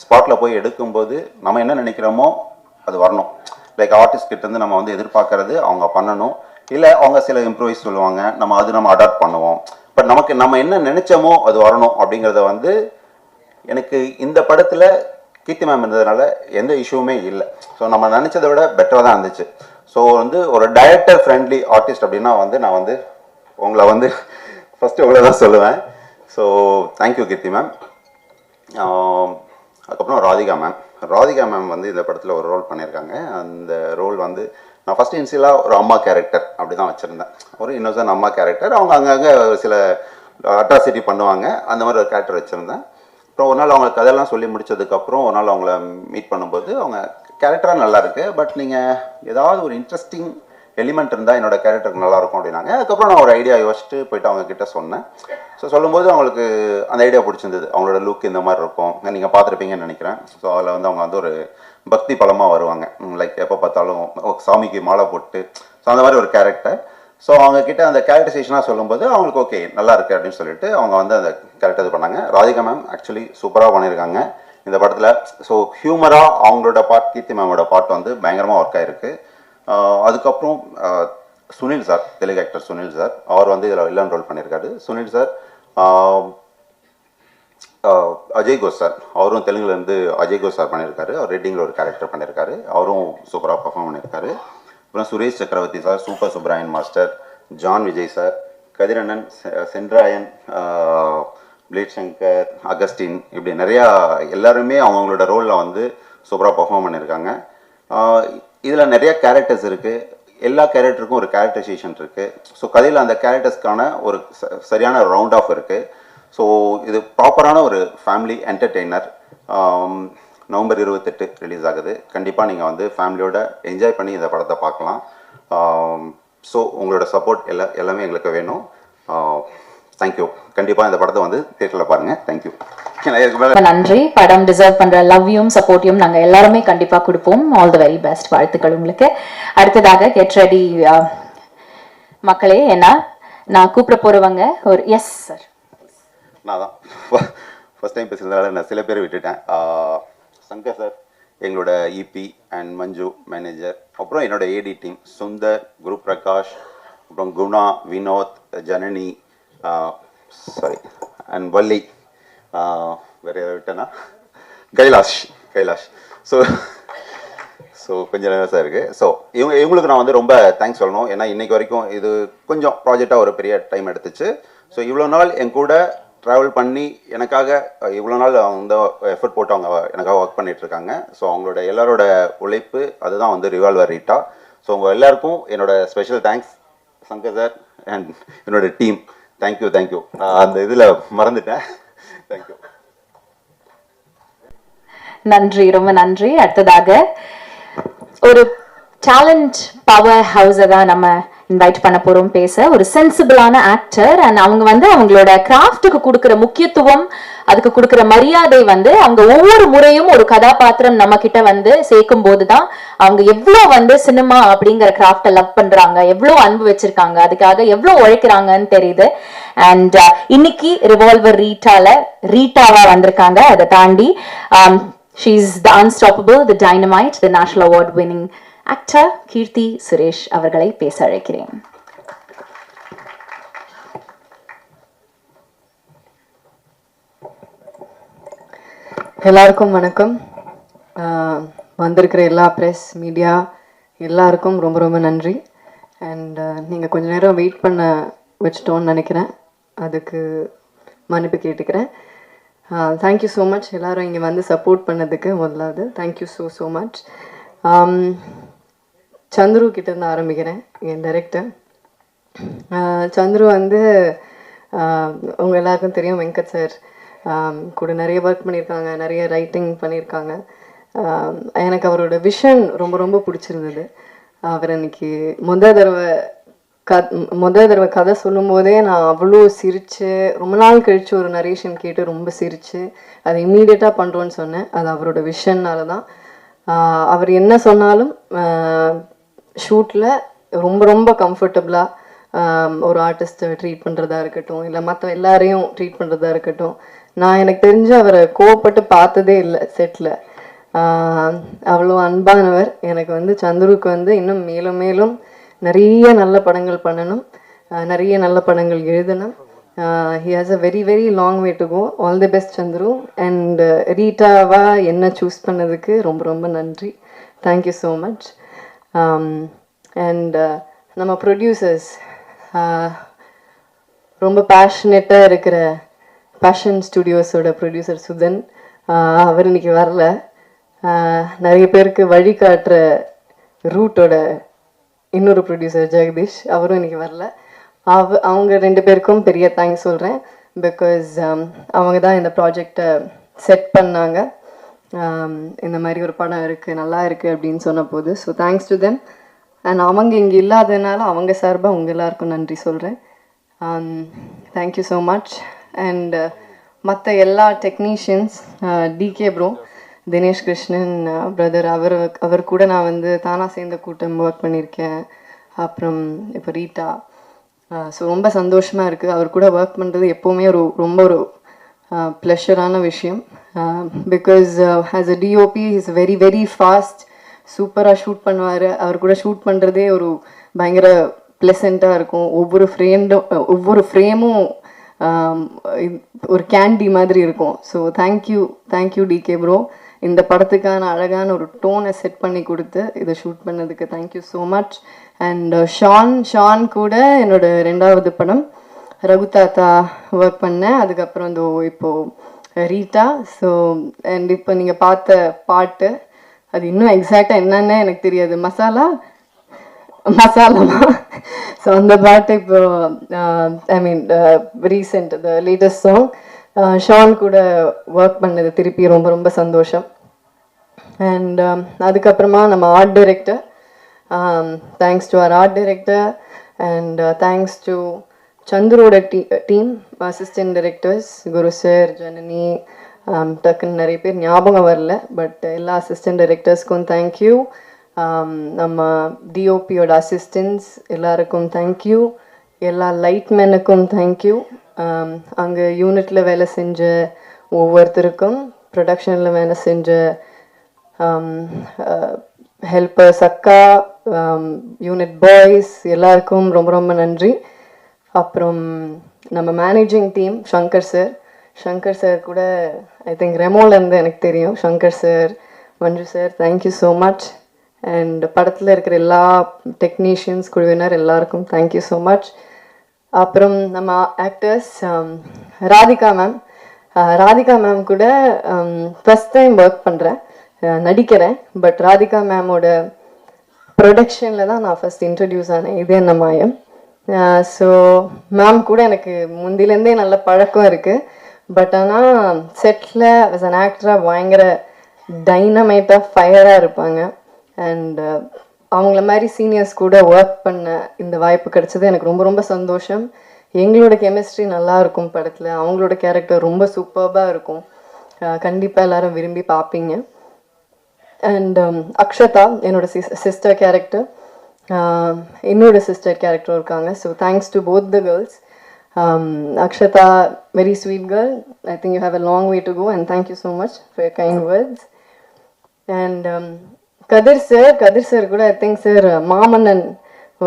ஸ்பாட்டில் போய் எடுக்கும்போது நம்ம என்ன நினைக்கிறோமோ அது வரணும். லைக் ஆர்டிஸ்ட் கிட்டேருந்து நம்ம வந்து எதிர்பார்க்கறது அவங்க பண்ணணும். இல்லை அவங்க சில இம்ப்ரூவைஸ் சொல்லுவாங்க, நம்ம அடாப்ட் பண்ணுவோம். பட் நம்ம என்ன நினைச்சோமோ அது வரணும் அப்படிங்கிறத வந்து எனக்கு இந்த படத்தில் கீர்த்தி மேம் இருந்ததுனால எந்த இஷ்யூவுமே இல்லை. ஸோ நம்ம நினச்சதை விட பெட்டராக தான் இருந்துச்சு. ஸோ வந்து ஒரு டைரக்டர் ஃப்ரெண்ட்லி ஆர்டிஸ்ட் அப்படின்னா வந்து நான் வந்து உங்களை வந்து ஃபஸ்ட்டு உங்களை தான் சொல்லுவேன். ஸோ தேங்க்யூ கீர்த்தி மேம். அதுக்கப்புறம் ராதிகா மேம் வந்து இந்த படத்தில் ஒரு ரோல் பண்ணியிருக்காங்க. அந்த ரோல் வந்து நான் ஃபஸ்ட்டு இன்சியலாக ஒரு அம்மா கேரக்டர் அப்படி தான் வச்சுருந்தேன். ஒரு இன்னோசன்ட் அம்மா கேரக்டர். அவங்க அங்கங்கே சில அட்ராசிட்டி பண்ணுவாங்க, அந்த மாதிரி ஒரு கேரக்டர் வச்சுருந்தேன். அப்புறம் ஒரு நாள் அவங்களுக்கு கதையெல்லாம் சொல்லி முடிச்சதுக்கப்புறம் ஒரு நாள் அவங்கள மீட் பண்ணும்போது அவங்க கேரக்டராக நல்லாயிருக்கு, பட் நீங்கள் ஏதாவது ஒரு இன்ட்ரெஸ்டிங் எலிமெண்ட் இருந்தால் என்னோட கேரக்டருக்கு நல்லாயிருக்கும் அப்படின்னாங்க. அதுக்கப்புறம் நான் ஒரு ஐடியா யோசிச்சுட்டு போயிட்டு அவங்க கிட்ட சொன்னேன். ஸோ சொல்லும்போது அவங்களுக்கு அந்த ஐடியா பிடிச்சிருந்தது. அவங்களோட லுக் இந்த மாதிரி இருக்கும், நீங்கள் பார்த்துருப்பீங்கன்னு நினைக்கிறேன். ஸோ அதில் வந்து அவங்க வந்து ஒரு பக்தி பலமாக வருவாங்க, லைக் எப்போ பார்த்தாலும் சாமிக்கு மாலை போட்டு, ஸோ அந்த மாதிரி ஒரு கேரக்டர். ஸோ அவங்கக்கிட்ட அந்த கேரக்டரைசேஷனாக சொல்லும்போது அவங்களுக்கு ஓகே நல்லா இருக்குது அப்படின்னு சொல்லிட்டு அவங்க வந்து அந்த கேரக்டர் இது பண்ணாங்க. ராதிகா மேம் ஆக்சுவலி சூப்பராக பண்ணியிருக்காங்க இந்த படத்தில். ஸோ ஹியூமராக அவங்களோட பார்ட், கீர்த்தி மேமோட பார்ட் வந்து பயங்கரமாக ஒர்க் ஆகிருக்கு. அதுக்கப்புறம் Sunil sir, Telugu actor Sunil sir, அவர் வந்து இதில் வில்லன் ரோல் பண்ணியிருக்காரு. சுனில் சார், அஜய் கோஷ் சார், அவரும் தெலுங்குலேருந்து அஜய் கோஷ் சார் பண்ணியிருக்காரு. அவர் ரெட்டிங்கில் ஒரு கேரக்டர் பண்ணியிருக்காரு, அவரும் சூப்பராக பர்ஃபார்ம் பண்ணியிருக்காரு. அப்புறம் Suresh Chakravarthy sir, super Subbarayan master, John Vijay sir, கதிரண்ணன், சென்ட்ராயன், பிளேட் சங்கர், அகஸ்டின், இப்படி நிறையா எல்லாருமே அவங்களோட ரோலில் வந்து சூப்பராக பர்ஃபார்ம் பண்ணியிருக்காங்க. இதில் நிறைய கேரக்டர்ஸ் இருக்குது, எல்லா கேரக்டருக்கும் ஒரு கேரக்டரைசேஷன் இருக்குது. ஸோ கதையில் அந்த கேரக்டர்ஸ்க்கான ஒரு சரியான ரவுண்ட் ஆஃப் இருக்குது. ஸோ இது ப்ராப்பரான ஒரு ஃபேமிலி என்டர்டெய்னர். நவம்பர் 28 ரிலீஸ் ஆகுது. கண்டிப்பாக நீங்கள் வந்து ஃபேமிலியோட என்ஜாய் பண்ணி இந்த படத்தை பார்க்கலாம். ஸோ உங்களோட சப்போர்ட் எல்லாமே எங்களுக்கு வேணும். தேங்க்யூ. கண்டிப்பாக இந்த படத்தை வந்து தியேட்டரில் பாருங்கள். தேங்க்யூ. நன்றி. படம் டிசர்வ் பண்ற லவ்யும் சப்போர்ட்டையும் நாங்க எல்லாருமே கண்டிப்பா கொடுப்போம். All the very best. வாழ்த்துக்கள் உங்களுக்கு. அடுத்ததாக கெட் ரெடி மக்களே. ஏன்னா நான் கூப்பிட போறவங்க ஒரு எஸ் சார். நான் தான் ஃபர்ஸ்ட் டைம் பேசுகிறதுனால நான் சில பேர் விட்டுட்டேன். சங்கர் சார், எங்களோட இபி அண்ட் மஞ்சு மேனேஜர், அப்புறம் என்னோட ஏடி டீம் சுந்தர், குரு பிரகாஷ், அப்புறம் குணா, வினோத், ஜனனி, சாரி அண்ட் வள்ளி, வேறு யாரை விட்டேன்னா கைலாஷ். ஸோ கொஞ்சம் நர்வஸாக இருக்குது. ஸோ இவங்களுக்கு நான் வந்து ரொம்ப தேங்க்ஸ் சொல்லணும். ஏன்னா இன்றைக்கு வரைக்கும் இது கொஞ்சம் ப்ராஜெக்டாக ஒரு பெரிய டைம் எடுத்துச்சு. ஸோ இவ்வளோ நாள் என் கூட ட்ராவல் பண்ணி எனக்காக இவ்வளோ நாள் அவங்க எஃபர்ட் போட்டு அவங்க எனக்காக ஒர்க் பண்ணிகிட்ருக்காங்க. ஸோ அவங்களோட எல்லாரோட உழைப்பு அதுதான் வந்து ரிவால்வர் ரீட்டா. ஸோ உங்கள் எல்லாருக்கும் என்னோட special thanks. Shankar sir and என்னோட டீம், தேங்க்யூ. அந்த இதில் மறந்துட்டேன். தேங்க்யூ. நன்றி, ரொம்ப நன்றி. அடுத்ததாக ஒரு டேலண்ட் பவர் ஹவுஸை தான் நம்ம இன்வைட் பண்ண போறோம் பேச. ஒரு சென்சிபிளான ஆக்டர் அண்ட் அவங்க வந்து அவங்களோட கிராஃப்டுக்கு கொடுக்குற முக்கியத்துவம், அதுக்கு கொடுக்குற மரியாதை வந்து அவங்க ஒவ்வொரு முறையும் ஒரு கதாபாத்திரம் நம்ம கிட்ட வந்து சேர்க்கும் போதுதான் அவங்க எவ்வளவு வந்து சினிமா அப்படிங்கிற கிராஃப்டை லவ் பண்றாங்க, எவ்வளவு அன்பு வச்சிருக்காங்க, அதுக்காக எவ்வளவு உழைக்கிறாங்கன்னு தெரியுது. அண்ட் இன்னைக்கு ரிவால்வர் ரீட்டாவா வந்திருக்காங்க. அதை தாண்டி She's the unstoppable, the dynamite, the national award winning actor Kirti Suresh அவர்களை பேச அழைக்கிறேன். எல்லாருக்கும் வணக்கம். வந்திருக்கிற எல்லா ப்ரெஸ் மீடியா எல்லாருக்கும் ரொம்ப ரொம்ப நன்றி. அண்ட் நீங்கள் கொஞ்ச நேரம் வெயிட் பண்ண வச்சிட்டோன்னு நினைக்கிறேன். அதுக்கு மன்னிப்பு கேட்டுக்கிறேன். தேங்க்யூ ஸோ மச் எல்லோரும் இங்கே வந்து சப்போர்ட் பண்ணதுக்கு. முதலாவது தேங்க்யூ ஸோ மச். சந்துரு கிட்டேருந்து ஆரம்பிக்கிறேன். என் டைரக்டர் சந்துரு வந்து உங்கள் எல்லாருக்கும் தெரியும், வெங்கட் சார் கூட நிறைய ஒர்க் பண்ணியிருக்காங்க, நிறைய ரைட்டிங் பண்ணியிருக்காங்க. எனக்கு அவரோட விஷன் ரொம்ப ரொம்ப பிடிச்சிருந்தது. அவர் அன்னைக்கு முதல் தடவை கதை சொல்லும் போதே நான் அவ்வளோ சிரித்து, ரொம்ப நாள் கழித்து ஒரு நரேஷன் கேட்டு ரொம்ப சிரித்து அதை இம்மீடியட்டாக பண்ணுறோன்னு சொன்னேன். அது அவரோட விஷன்னால தான். அவர் என்ன சொன்னாலும் ஷூட்டில் ரொம்ப ரொம்ப கம்ஃபர்டபுளாக ஒரு ஆர்டிஸ்ட்டை ட்ரீட் பண்ணுறதா இருக்கட்டும், இல்லை மற்ற எல்லாரையும் ட்ரீட் பண்ணுறதா இருக்கட்டும். நான் எனக்கு தெரிஞ்சு அவரை கோவப்பட்டு பார்த்ததே இல்லை செட்டில். அவ்வளோ அன்பானவர். எனக்கு வந்து சந்துருக்கு வந்து இன்னும் மேலும் மேலும் நிறைய நல்ல படங்கள் பண்ணணும், நிறைய நல்ல படங்கள் எழுதணும். He has a very very long way to go. All the best Chandru. And ரீட்டாவா என்ன சூஸ் பண்ணதுக்கு ரொம்ப ரொம்ப நன்றி. Thank you so much. அண்ட் நம்ம ப்ரொடியூசர்ஸ், ரொம்ப பேஷனேட்டாக இருக்கிற பேஷன் ஸ்டுடியோஸோட ப்ரொடியூசர் சுதன், அவர் இன்னைக்கு வரல. நிறைய பேருக்கு வழிகாட்டுற ரூட்டோட இன்னொரு ப்ரொடியூசர் ஜெகதீஷ், அவரும் இன்னைக்கு வரல. அவங்க ரெண்டு பேருக்கும் பெரிய தேங்க்ஸ் சொல்கிறேன். பிகாஸ் அவங்க தான் இந்த ப்ராஜெக்டை செட் பண்ணாங்க. இந்த மாதிரி ஒரு படம் இருக்குது, நல்லா இருக்குது அப்படின்னு சொன்ன போது. So thanks to them. And அவங்க இங்கே இல்லாததுனால அவங்க சார்பாக உங்கள் எல்லாருக்கும் நன்றி சொல்கிறேன். Thank you so much. அண்ட் மற்ற எல்லா technicians, DK bro, Dinesh Krishnan brother, அவர் கூட நான் வந்து தானா சேர்ந்த கூட்டம் ஒர்க் பண்ணியிருக்கேன். அப்புறம் இப்போ ரீட்டா. ஸோ ரொம்ப சந்தோஷமாக இருக்குது. அவர் கூட ஒர்க் பண்ணுறது எப்போவுமே ரொம்ப ஒரு ப்ளஷரான விஷயம். Because as a DOP is very very fast, சூப்பராக ஷூட் பண்ணுவார். அவர் கூட ஷூட் பண்ணுறதே ஒரு பயங்கர ப்ளசண்ட்டாக இருக்கும். ஒவ்வொரு ஃப்ரேமும் ஒரு கேண்டி மாதிரி இருக்கும். So thank you decay bro. இந்த படத்துக்கான அழகான ஒரு டோனை செட் பண்ணி கொடுத்து இதை ஷூட் பண்ணதுக்கு thank you so much. And Shaan கூட என்னோட 2வது படம் ரகு தாத்தா ஒர்க் பண்ணேன். அதுக்கப்புறம் இப்போது ரீட்டா. ஸோ அண்ட் இப்போ நீங்கள் பார்த்த பாட்டு, அது இன்னும் எக்ஸாக்டாக என்னன்னு எனக்கு தெரியாது, மசாலாமா. ஸோ அந்த பாட்டு இப்போ I mean recent the latest song Sean கூட ஒர்க் பண்ணது திருப்பி ரொம்ப ரொம்ப சந்தோஷம். அண்ட் அதுக்கப்புறமா நம்ம ஆர்ட் டைரக்டர், தேங்க்ஸ் டு அவர் art director. And thanks to சந்துரோட team, assistant directors, Guru sir, Janani, டக்குன்னு நிறைய பேர் ஞாபகம் வரல, பட் எல்லா அசிஸ்டன்ட் டைரக்டர்ஸ்க்கும் தேங்க்யூ. நம்ம டிஓபியோட அசிஸ்டன்ஸ் எல்லாருக்கும் தேங்க்யூ. எல்லா லைட்மேனுக்கும் தேங்க்யூ. அங்கே யூனிட்டில் வேலை செஞ்ச ஒவ்வொருத்தருக்கும், ப்ரொடக்ஷனில் வேலை செஞ்ச ஹெல்பர்ஸ், அக்கா, யூனிட் பாய்ஸ் எல்லாருக்கும் ரொம்ப ரொம்ப நன்றி. அப்புறம் நம்ம மேனேஜிங் டீம், சங்கர் சார் கூட ஐ திங்க் ரெமோலேருந்து எனக்கு தெரியும். Shankar sir, Manju sir, thank you so much. And படத்தில் இருக்கிற எல்லா டெக்னீஷியன்ஸ் குழுவினர் எல்லாருக்கும் தேங்க்யூ ஸோ மச். அப்புறம் நம்ம ஆக்டர்ஸ், ராதிகா மேம் கூட ஃபஸ்ட் டைம் ஒர்க் பண்ணுறேன், நடிக்கிறேன். பட் ராதிகா மேமோட ப்ரொடக்ஷனில் தான் நான் ஃபஸ்ட் இன்ட்ரடியூஸ் ஆனேன். இது என்ன மாயம். ஸோ மேம் கூட எனக்கு முந்திலேருந்தே நல்ல பழக்கம் இருக்குது. பட் ஆனால் செட்டில் ஆஸ் அன் ஆக்டராக பயங்கர டைனமைட்டாக ஃபயராக இருப்பாங்க. அண்ட் அவங்கள மாதிரி சீனியர்ஸ் கூட ஒர்க் பண்ண இந்த வாய்ப்பு கிடைச்சது எனக்கு ரொம்ப ரொம்ப சந்தோஷம். எங்களோட கெமிஸ்ட்ரி நல்லா இருக்கும் படத்தில். அவங்களோட கேரக்டர் ரொம்ப சூப்பர்பாக இருக்கும். கண்டிப்பாக எல்லாரும் விரும்பி பார்ப்பீங்க. அண்ட் அக்ஷதா, என்னோட சிஸ்டர் கேரக்டர், என்னோட சிஸ்டர் கேரக்டர் இருக்காங்க. So thanks to both the girls. Akshata, very sweet girl. I think you have a long way to go, and thank you so much for your kind words. And Kathir sir கூட I think sir Maamannan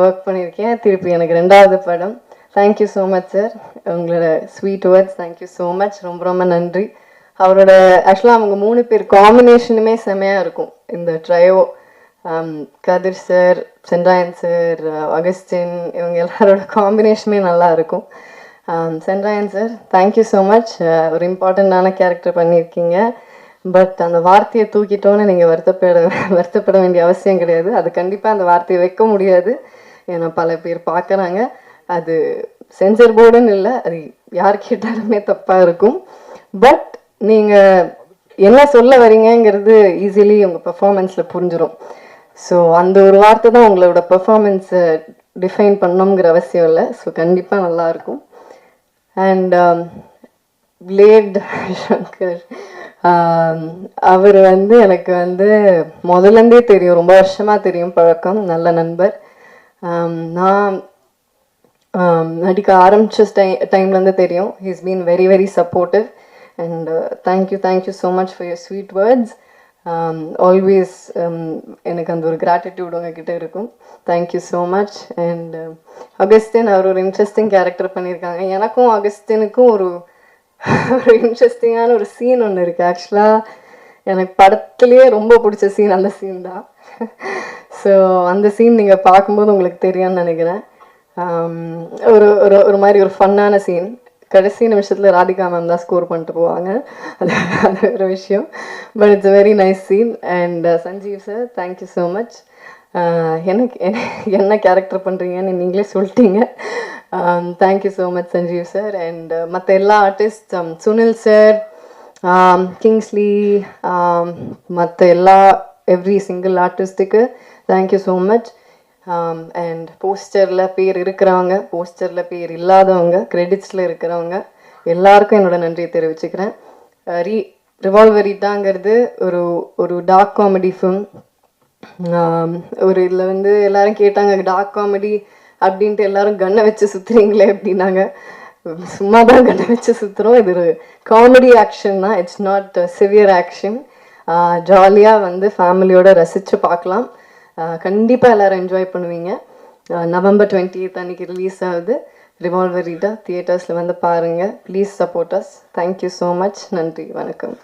work பண்ணியிருக்கேன். திருப்பி எனக்கு 2வது படம். Thank you so much sir, உங்களோட sweet words thank you so much, ரொம்ப ரொம்ப நன்றி. அவரோட ஆக்சுவலாக அவங்க 3 பேர் காம்பினேஷனுமே செமையாக இருக்கும் இந்த ட்ரையோ. கதிர் சார், சென்ராயன் சார், அகஸ்டின், இவங்க எல்லாரோட காம்பினேஷனுமே நல்லா இருக்கும். Sendrayan sir thank you so much, ஒரு இம்பார்ட்டண்ட்டான கேரக்டர் பண்ணியிருக்கீங்க. பட் அந்த வார்த்தையை தூக்கிட்டோன்னு நீங்கள் வருத்தப்பட வேண்டிய அவசியம் கிடையாது. அது கண்டிப்பாக அந்த வார்த்தையை வைக்க முடியாது, ஏன்னா பல பேர் பார்க்குறாங்க. அது சென்சர் போர்டுன்னு இல்லை, அது யார் கேட்டாலுமே தப்பாக இருக்கும். பட் நீங்கள் என்ன சொல்ல வரீங்கங்கிறது ஈஸிலி உங்கள் பெர்ஃபார்மன்ஸில் புரிஞ்சிடும். ஸோ அந்த ஒரு வார்த்தை தான் உங்களோட பெர்ஃபார்மன்ஸை டிஃபைன் பண்ணணுங்கிற அவசியம் இல்லை. ஸோ கண்டிப்பாக நல்லாயிருக்கும். அண்ட் பிளேட் சங்கர், அவர் எனக்கு முதலேருந்தே தெரியும், ரொம்ப வருஷமாக தெரியும், பழக்கம், நல்ல நண்பர். நான் நடிக்க ஆரம்பித்த டைம்லேருந்து தெரியும். He's been very very supportive and thank you so much for your sweet words. Always எனக்கு அந்த ஒரு கிராட்டிடியூட் உங்ககிட்ட இருக்கும். தேங்க்யூ ஸோ மச். அண்ட் அகஸ்டின், அவர் ஒரு இன்ட்ரெஸ்டிங் கேரக்டர் பண்ணியிருக்காங்க. எனக்கும் அகஸ்டினுக்கும் ஒரு இன்ட்ரெஸ்டிங்கான ஒரு சீன் ஒன்று இருக்குது. ஆக்சுவலாக எனக்கு படத்துலேயே ரொம்ப பிடிச்ச சீன் அந்த சீன் தான். ஸோ அந்த சீன் நீங்கள் பார்க்கும்போது உங்களுக்கு தெரியும்னு நினைக்கிறேன். ஒரு ஒரு ஒரு மாதிரி ஒரு ஃபன்னான சீன். கடைசி நிமிஷத்தில் ராதிகா மேம் தான் ஸ்கோர் பண்ணிட்டு போவாங்க, அது ஒரு விஷயம். But it's a very nice scene. And Sanjeev sir thank you so much. எனக்கு என்ன கேரக்டர் பண்ணுறீங்கன்னு நீங்களே சொல்லிட்டீங்க. Thank you so much Sanjeev sir. And மற்ற எல்லா ஆர்டிஸ்ட், சுனில் சார், கிங்ஸ்லி, மற்ற எல்லா எவ்ரி சிங்கிள் ஆர்டிஸ்ட்டுக்கு தேங்க்யூ ஸோ மச். அண்ட் போஸ்டரில் பேர் இருக்கிறவங்க, போஸ்டரில் பேர் இல்லாதவங்க, கிரெடிட்ஸில் இருக்கிறவங்க எல்லாருக்கும் என்னோட நன்றியை தெரிவிச்சுக்கிறேன். ரிவால்வரிட்டாங்கிறது ஒரு டார்க் காமெடி ஃபிலிம். ஒரு இதில் எல்லாரும் கேட்டாங்க, டார்க் காமெடி அப்படின்ட்டு எல்லாரும் கண்ணை வச்சு சுற்றுறீங்களே அப்படின்னாங்க. சும்மா தான் கண்ணை வச்சு சுற்றுறோம். இது ஒரு காமெடி ஆக்ஷன் தான், இட்ஸ் நாட் சிவியர் ஆக்ஷன். ஜாலியாக ஃபேமிலியோட ரசித்து பார்க்கலாம். கண்டிப்பாக எல்லோரும் என்ஜாய் பண்ணுவீங்க. November 20th அன்றைக்கி ரிலீஸ் ஆகுது ரிவால்வரிட்டா. தியேட்டர்ஸில் பாருங்கள். Please support us. Thank you so much. நன்றி, வணக்கம்.